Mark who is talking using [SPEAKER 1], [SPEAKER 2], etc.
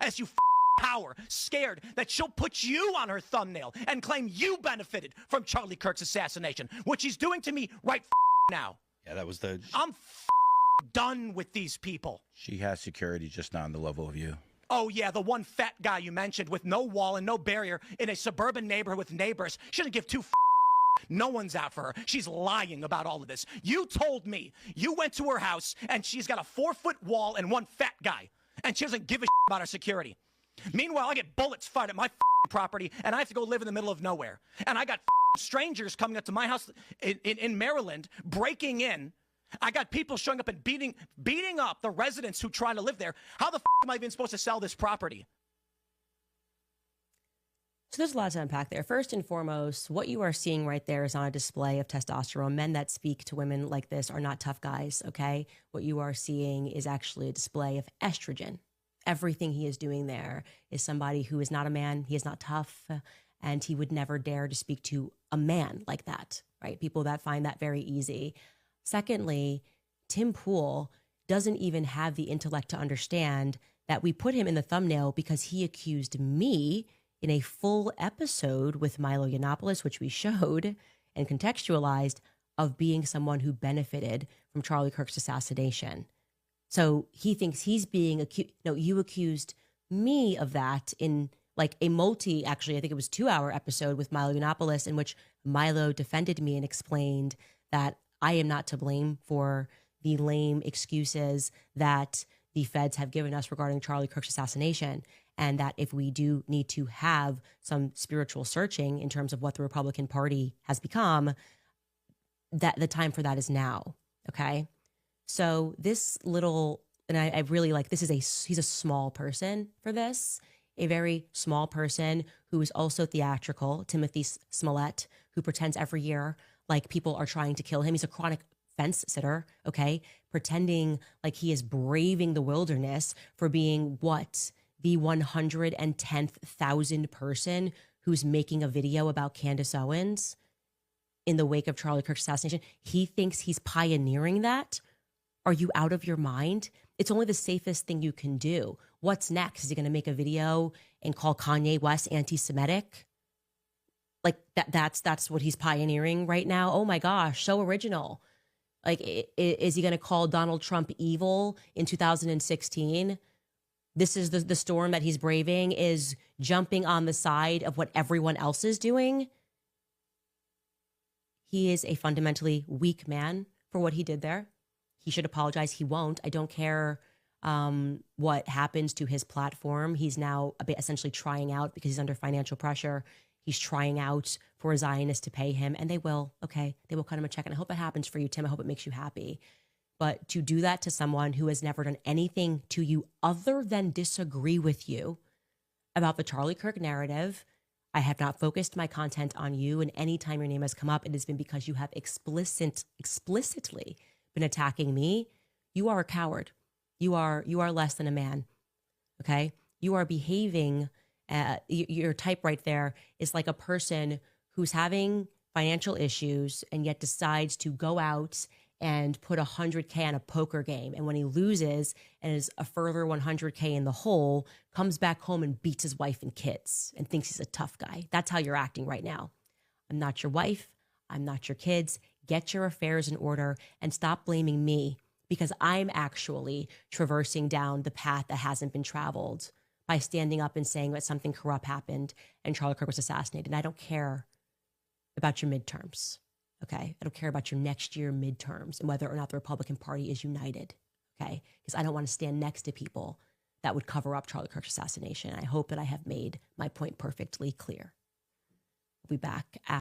[SPEAKER 1] as you power, scared that she'll put you on her thumbnail and claim you benefited from Charlie Kirk's assassination, which he's doing to me right now.
[SPEAKER 2] Yeah, that was the...
[SPEAKER 1] I'm done with these people.
[SPEAKER 2] She has security, just not on the level of you.
[SPEAKER 1] Oh, yeah, the one fat guy you mentioned with no wall and no barrier in a suburban neighborhood with neighbors shouldn't give two no one's out for her. She's lying about all of this. You told me you went to her house and she's got a 4-foot wall and one fat guy, and she doesn't give a about her security. Meanwhile, I get bullets fired at my property, and I have to go live in the middle of nowhere. And I got strangers coming up to my house in Maryland, breaking in. I got people showing up and beating up the residents who try to live there. How the am I even supposed to sell this property?
[SPEAKER 3] So there's a lot to unpack there. First and foremost, what you are seeing right there is on a display of testosterone. Men that speak to women like this are not tough guys, okay? What you are seeing is actually a display of estrogen. Everything he is doing there is somebody who is not a man. He is not tough, and he would never dare to speak to a man like that, right? People that find that very easy. Secondly, Tim Pool doesn't even have the intellect to understand that we put him in the thumbnail because he accused me in a full episode with Milo Yiannopoulos, which we showed and contextualized, of being someone who benefited from Charlie Kirk's assassination. So he thinks he's being accused. No, you accused me of that in like a actually, I think it was 2-hour episode with Milo Yiannopoulos, in which Milo defended me and explained that I am not to blame for the lame excuses that the feds have given us regarding Charlie Kirk's assassination. And that if we do need to have some spiritual searching in terms of what the Republican Party has become, that the time for that is now. Okay. So this little, and I really like, he's a small person for this, a very small person who is also theatrical, Timothy Smollett, who pretends every year like people are trying to kill him. He's a chronic fence sitter, okay, pretending like he is braving the wilderness for being what? The 110,000th person who's making a video about Candace Owens in the wake of Charlie Kirk's assassination. He thinks he's pioneering that. Are you out of your mind? It's only the safest thing you can do. What's next? Is he going to make a video and call Kanye West anti-Semitic? Like that's what he's pioneering right now. Oh my gosh, so original. Like, is he going to call Donald Trump evil in 2016? This is the storm that he's braving, is jumping on the side of what everyone else is doing. He is a fundamentally weak man for what he did there. He should apologize. He won't. I don't care what happens to his platform. He's now essentially trying out because he's under financial pressure. He's trying out for a Zionist to pay him, and they will. Okay, they will cut him a check. And I hope that happens for you, Tim. I hope it makes you happy. But to do that to someone who has never done anything to you other than disagree with you about the Charlie Kirk narrative, I have not focused my content on you. And anytime your name has come up, it has been because you have explicitly been attacking me. You are a coward. You are less than a man. Okay? You are behaving, your type right there is like a person who's having financial issues and yet decides to go out and put 100K on a poker game. And when he loses and is a further 100K in the hole, comes back home and beats his wife and kids and thinks he's a tough guy. That's how you're acting right now. I'm not your wife. I'm not your kids. Get your affairs in order and stop blaming me, because I'm actually traversing down the path that hasn't been traveled by standing up and saying that something corrupt happened and Charlie Kirk was assassinated. And I don't care about your midterms. Okay, I don't care about your next year midterms and whether or not the Republican Party is united. Okay, because I don't want to stand next to people that would cover up Charlie Kirk's assassination. I hope that I have made my point perfectly clear. We'll be back after.